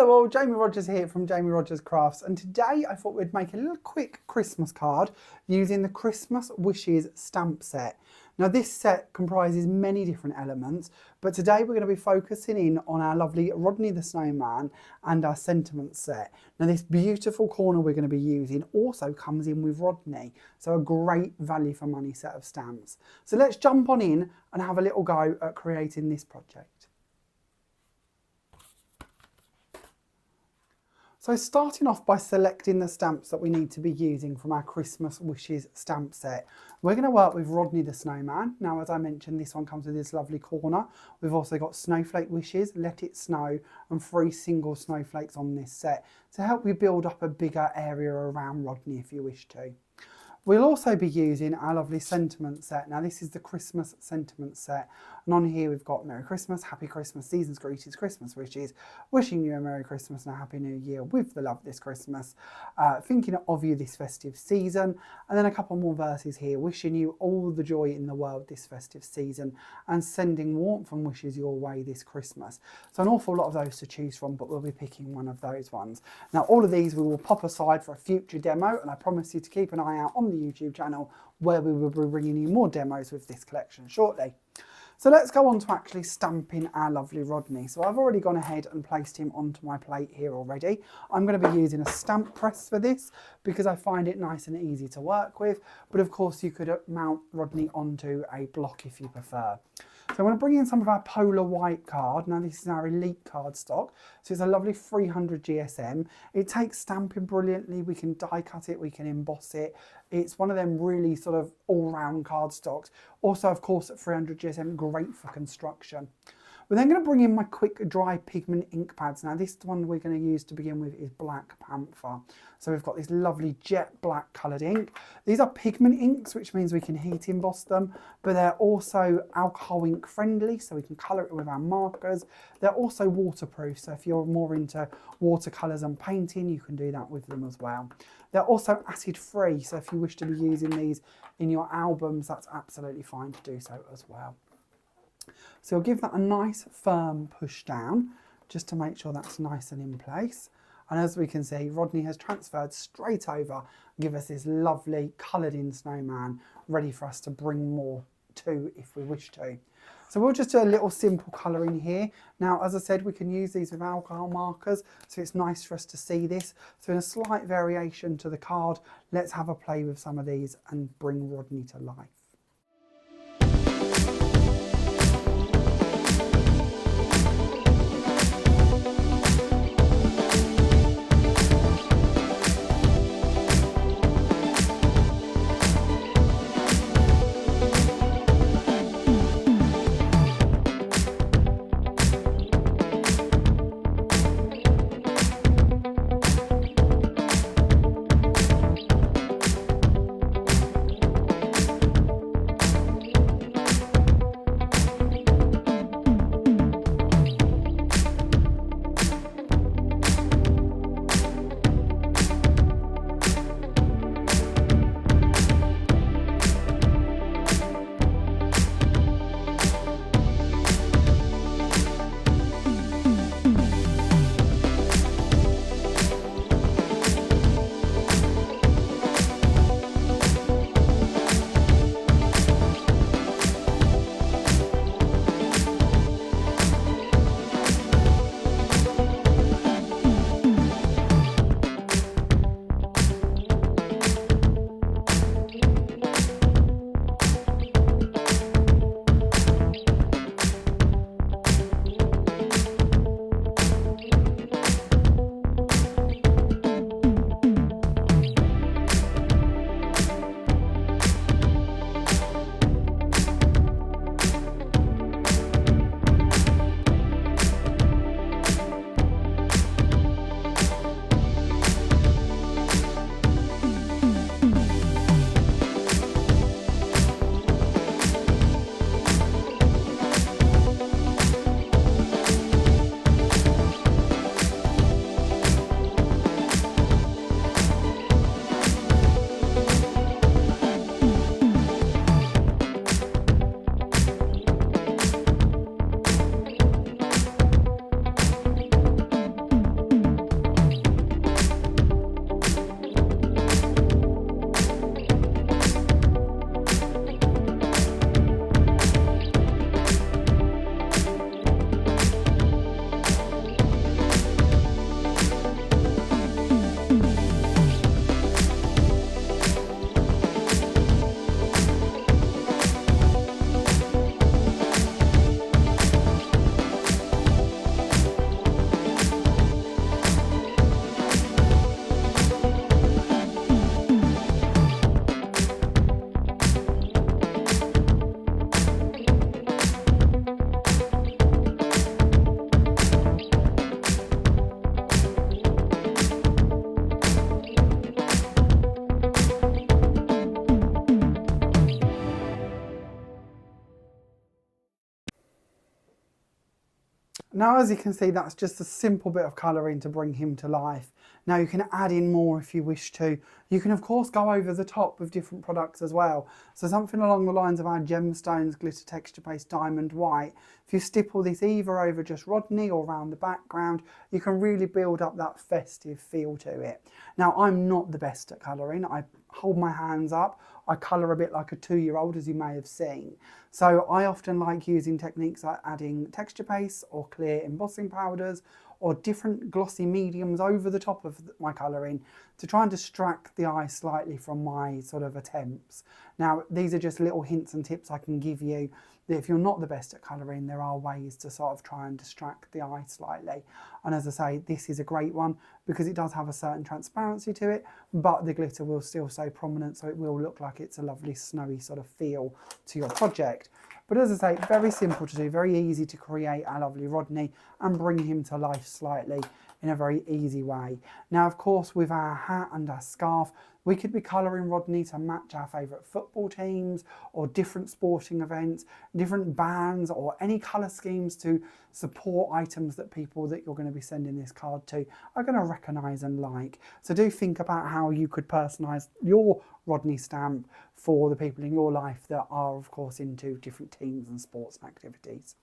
Hello all, Jamie Rogers here from Jamie Rogers Crafts, and today I thought we'd make a little quick Christmas card using the Christmas Wishes stamp set. Now this set comprises many different elements, but today we're going to be focusing in on our lovely Rodney the Snowman and our sentiment set. Now this beautiful corner we're going to be using also comes in with Rodney, so a great value for money set of stamps. So let's jump on in and have a little go at creating this project. So starting off by selecting the stamps that we need to be using from our Christmas Wishes stamp set. We're going to work with Rodney the Snowman. Now, as I mentioned, this one comes with this lovely corner. We've also got Snowflake Wishes, Let It Snow, and 3 single snowflakes on this set to help you build up a bigger area around Rodney if you wish to. We'll also be using our lovely sentiment set. Now this is the Christmas sentiment set, and on here we've got Merry Christmas, Happy Christmas, Season's Greetings, Christmas Wishes, wishing you a Merry Christmas and a Happy New Year with the love this Christmas, thinking of you this festive season, and then a couple more verses here, wishing you all the joy in the world this festive season and sending warmth and wishes your way this Christmas. So an awful lot of those to choose from, but we'll be picking one of those ones. Now all of these we will pop aside for a future demo, and I promise you to keep an eye out on the YouTube channel where we will be bringing you more demos with this collection shortly. So let's go on to actually stamping our lovely Rodney. So I've already gone ahead and placed him onto my plate here already. I'm going to be using a stamp press for this because I find it nice and easy to work with, but of course you could mount Rodney onto a block if you prefer. So I'm going to bring in some of our Polar White card. Now this is our Elite cardstock. So it's a lovely 300 GSM. It takes stamping brilliantly. We can die cut it, we can emboss it. It's one of them really sort of all-round cardstocks. Also, of course, at 300 GSM, great for construction. We're then going to bring in my quick dry pigment ink pads. Now this one we're going to use to begin with is Black Panther. So we've got this lovely jet black coloured ink. These are pigment inks, which means we can heat emboss them, but they're also alcohol ink friendly, so we can colour it with our markers. They're also waterproof, so if you're more into watercolours and painting, you can do that with them as well. They're also acid free, so if you wish to be using these in your albums, that's absolutely fine to do so as well. So we'll give that a nice firm push down just to make sure that's nice and in place. And as we can see, Rodney has transferred straight over and give us this lovely coloured in snowman ready for us to bring more to if we wish to. So we'll just do a little simple colouring here. Now, as I said, we can use these with alcohol markers, so it's nice for us to see this. So in a slight variation to the card, let's have a play with some of these and bring Rodney to life. Now, as you can see, that's just a simple bit of colouring to bring him to life. Now you can add in more if you wish to. You can of course go over the top with different products as well. So something along the lines of our gemstones, glitter texture paste, diamond white. If you stipple this either over just Rodney or around the background, you can really build up that festive feel to it. Now I'm not the best at colouring. I hold my hands up. I colour a bit like a 2-year-old, as you may have seen. So I often like using techniques like adding texture paste or clear embossing powders or different glossy mediums over the top of my colouring to try and distract the eye slightly from my sort of attempts. Now, these are just little hints and tips I can give you that if you're not the best at colouring, there are ways to sort of try and distract the eye slightly. And as I say, this is a great one because it does have a certain transparency to it, but the glitter will still stay prominent, so it will look like it's a lovely snowy sort of feel to your project. But as I say, very simple to do, very easy to create our lovely Rodney and bring him to life slightly in a very easy way. Now, of course, with our hat and our scarf, we could be colouring Rodney to match our favourite football teams or different sporting events, different bands or any colour schemes to support items that people that you're going to be sending this card to are going to recognise and like. So do think about how you could personalise your Rodney stamp for the people in your life that are of course into different teams and sports and activities.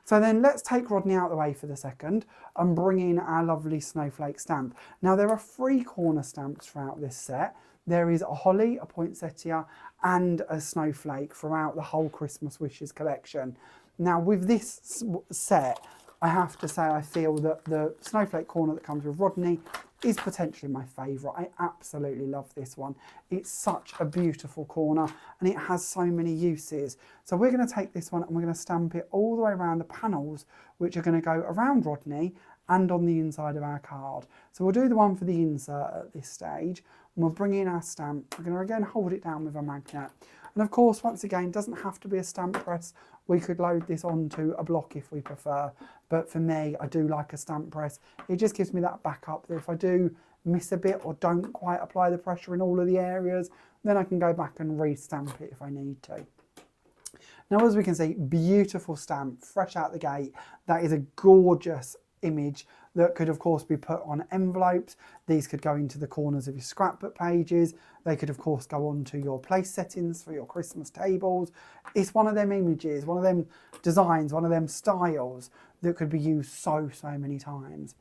So then let's take Rodney out of the way for the second and bring in our lovely snowflake stamp. Now there are 3 corner stamps throughout this set. There is a holly, a poinsettia and a snowflake throughout the whole Christmas Wishes collection. Now with this set, I have to say I feel that the snowflake corner that comes with Rodney is potentially my favourite. I absolutely love this one. It's such a beautiful corner and it has so many uses. So we're going to take this one and we're going to stamp it all the way around the panels, which are going to go around Rodney and on the inside of our card. So we'll do the one for the insert at this stage and we'll bring in our stamp. We're going to again hold it down with a magnet. And of course, once again, it doesn't have to be a stamp press. We could load this onto a block if we prefer. But for me, I do like a stamp press. It just gives me that backup that if I do miss a bit or don't quite apply the pressure in all of the areas, then I can go back and re-stamp it if I need to. Now, as we can see, beautiful stamp, fresh out the gate. That is a gorgeous image that could of course be put on envelopes. These could go into the corners of your scrapbook pages. They could of course go onto your place settings for your Christmas tables. It's one of them images, one of them designs, one of them styles that could be used so many times.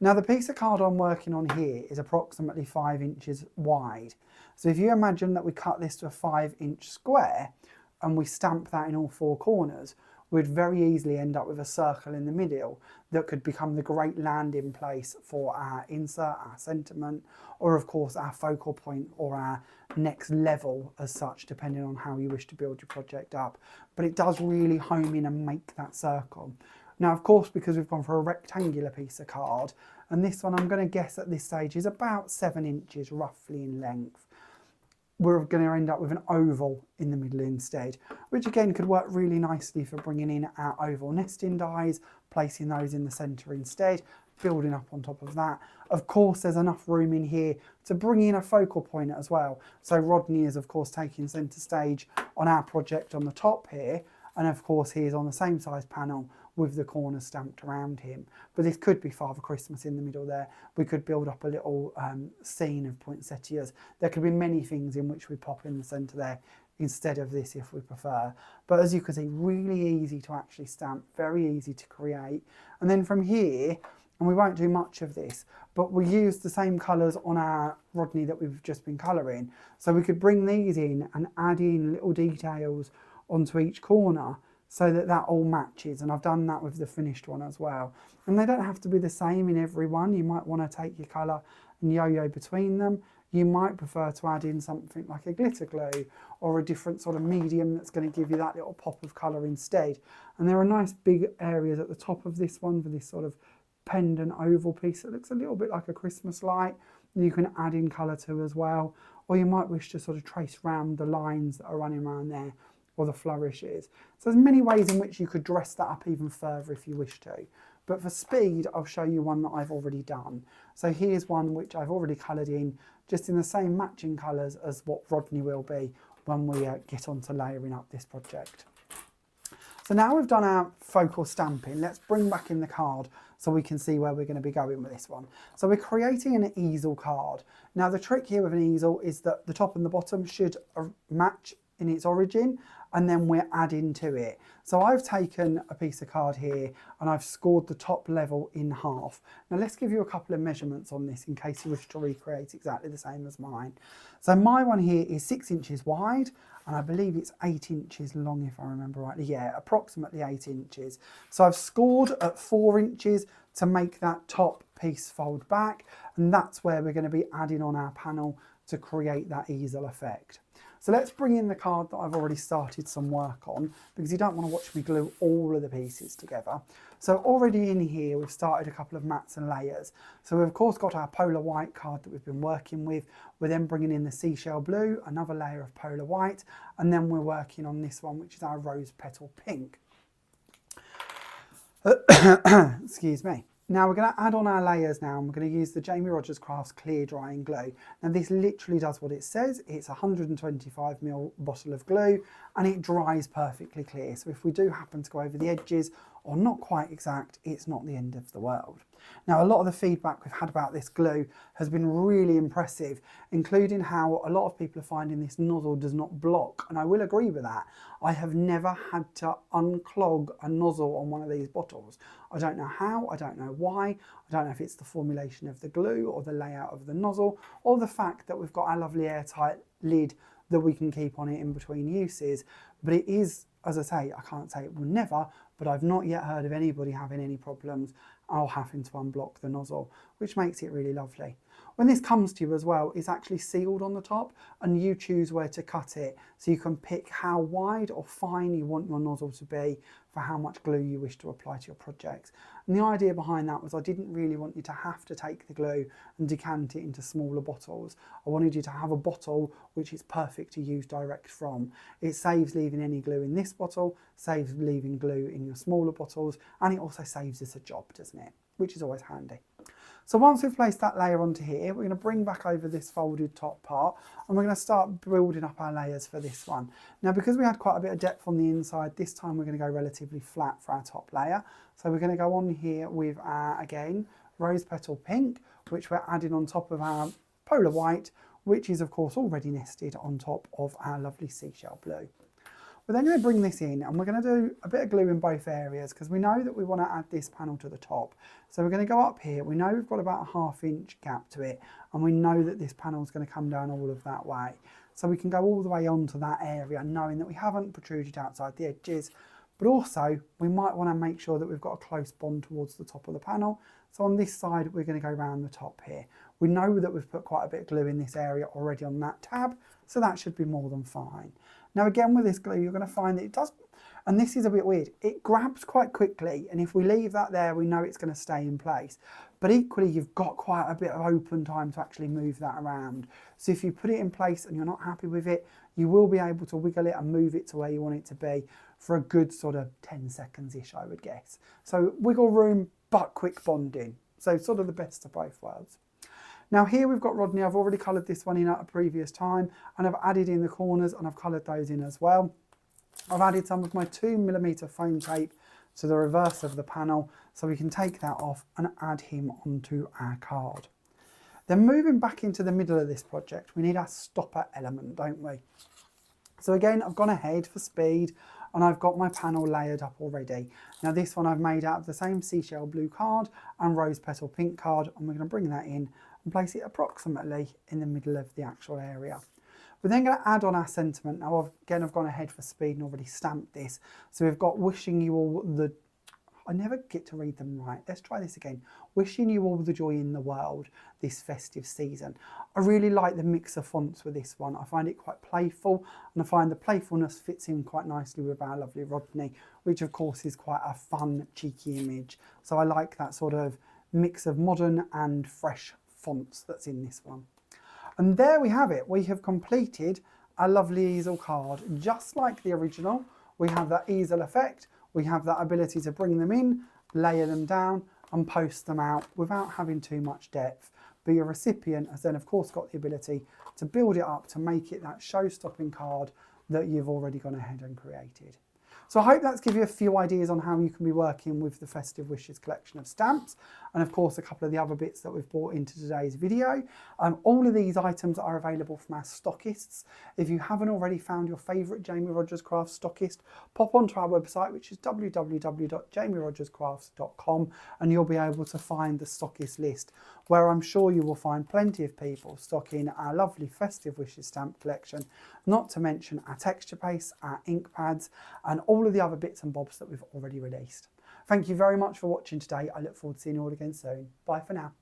Now the piece of card I'm working on here is approximately 5 inches wide. So if you imagine that we cut this to a 5-inch square and we stamp that in all 4 corners, we'd very easily end up with a circle in the middle that could become the great landing place for our insert, our sentiment, or of course our focal point or our next level as such, depending on how you wish to build your project up. But it does really home in and make that circle. Now, of course, because we've gone for a rectangular piece of card, and this one I'm going to guess at this stage is about 7 inches roughly in length, we're going to end up with an oval in the middle instead, which again could work really nicely for bringing in our oval nesting dies, placing those in the centre instead, building up on top of that. Of course, there's enough room in here to bring in a focal point as well. So Rodney is of course taking centre stage on our project on the top here, and of course he is on the same size panel with the corners stamped around him. But this could be Father Christmas in the middle there. We could build up a little scene of poinsettias. There could be many things in which we pop in the centre there instead of this if we prefer. But as you can see, really easy to actually stamp, very easy to create. And then from here, and we won't do much of this, but we use the same colours on our Rodney that we've just been colouring. So we could bring these in and add in little details onto each corner so that that all matches, and I've done that with the finished one as well. And they don't have to be the same in every one. You might want to take your colour and yo-yo between them. You might prefer to add in something like a glitter glue or a different sort of medium that's going to give you that little pop of colour instead. And there are nice big areas at the top of this one for this sort of pendant oval piece that looks a little bit like a Christmas light that you can add in colour to as well. Or you might wish to sort of trace round the lines that are running around there, or the flourishes. So there's many ways in which you could dress that up even further if you wish to. But for speed, I'll show you one that I've already done. So here's one which I've already coloured in, just in the same matching colours as what Rodney will be when we get on to layering up this project. So now we've done our focal stamping, let's bring back in the card so we can see where we're going to be going with this one. So we're creating an easel card. Now the trick here with an easel is that the top and the bottom should match in its origin, and then we're adding to it. So I've taken a piece of card here and I've scored the top level in half. Now let's give you a couple of measurements on this in case you wish to recreate exactly the same as mine. So my one here is 6 inches wide, and I believe it's 8 inches long if I remember rightly. Yeah, approximately 8 inches. So I've scored at 4 inches to make that top piece fold back, and that's where we're going to be adding on our panel to create that easel effect. So let's bring in the card that I've already started some work on, because you don't want to watch me glue all of the pieces together. So already in here we've started a couple of mats and layers. So we've of course got our polar white card that we've been working with. We're then bringing in the seashell blue, another layer of polar white, and then we're working on this one, which is our rose petal pink. Excuse me. Now we're going to add on our layers now, and we're going to use the Jamie Rogers Crafts clear drying glue. Now this literally does what it says. It's a 125ml bottle of glue and it dries perfectly clear. So if we do happen to go over the edges or not quite exact, it's not the end of the world. Now a lot of the feedback we've had about this glue has been really impressive, including how a lot of people are finding this nozzle does not block, and I will agree with that. I have never had to unclog a nozzle on one of these bottles. I don't know how, I don't know why, I don't know if it's the formulation of the glue or the layout of the nozzle, or the fact that we've got our lovely airtight lid that we can keep on it in between uses. But it is, as I say, I can't say it will never, but I've not yet heard of anybody having any problems or having to unblock the nozzle, which makes it really lovely. When this comes to you as well, it's actually sealed on the top, and you choose where to cut it. So you can pick how wide or fine you want your nozzle to be for how much glue you wish to apply to your projects. And the idea behind that was I didn't really want you to have to take the glue and decant it into smaller bottles. I wanted you to have a bottle which is perfect to use direct from. It saves leaving any glue in this bottle, saves leaving glue in your smaller bottles, and it also saves us a job, doesn't it? Which is always handy. So once we've placed that layer onto here, we're going to bring back over this folded top part, and we're going to start building up our layers for this one. Now because we had quite a bit of depth on the inside, this time we're going to go relatively flat for our top layer. So we're going to go on here with our, again, rose petal pink, which we're adding on top of our polar white, which is of course already nested on top of our lovely seashell blue. We're then going to bring this in, and we're going to do a bit of glue in both areas because we know that we want to add this panel to the top. So we're going to go up here. We know we've got about a 1/2 inch gap to it, and we know that this panel is going to come down all of that way. So we can go all the way onto that area knowing that we haven't protruded outside the edges, but also we might want to make sure that we've got a close bond towards the top of the panel. So on this side, we're going to go around the top here. We know that we've put quite a bit of glue in this area already on that tab, so that should be more than fine. Now again with this glue, you're going to find that it does, and this is a bit weird, it grabs quite quickly, and if we leave that there, we know it's going to stay in place. But equally, you've got quite a bit of open time to actually move that around. So if you put it in place and you're not happy with it, you will be able to wiggle it and move it to where you want it to be for a good sort of 10 seconds-ish, I would guess. So wiggle room, but quick bonding. So sort of the best of both worlds. Now here we've got Rodney. I've already coloured this one in at a previous time, and I've added in the corners and I've coloured those in as well. I've added some of my 2mm foam tape to the reverse of the panel so we can take that off and add him onto our card. Then moving back into the middle of this project, we need our stopper element, don't we? So again, I've gone ahead for speed and I've got my panel layered up already. Now this one I've made out of the same seashell blue card and rose petal pink card, and we're going to bring that in and place it approximately in the middle of the actual area. We're then going to add on our sentiment. Now again, I've gone ahead for speed and already stamped this. So we've got wishing you all the, I never get to read them right. Let's try this again. Wishing you all the joy in the world this festive season. I really like the mix of fonts with this one. I find it quite playful, and I find the playfulness fits in quite nicely with our lovely Rodney, which of course is quite a fun, cheeky image. So I like that sort of mix of modern and fresh fonts that's in this one. And there we have it. We have completed a lovely easel card, just like the original. We have that easel effect. We have that ability to bring them in, layer them down and post them out without having too much depth. But your recipient has then of course got the ability to build it up to make it that show-stopping card that you've already gone ahead and created. So I hope that's given you a few ideas on how you can be working with the Festive Wishes collection of stamps, and of course a couple of the other bits that we've brought into today's video. All of these items are available from our stockists. If you haven't already found your favourite Jamie Rogers Crafts stockist, pop onto our website, which is www.jamierogerscrafts.com, and you'll be able to find the stockist list, where I'm sure you will find plenty of people stocking our lovely Festive Wishes stamp collection, not to mention our texture paste, our ink pads, and all of the other bits and bobs that we've already released. Thank you very much for watching today. I look forward to seeing you all again soon. Bye for now.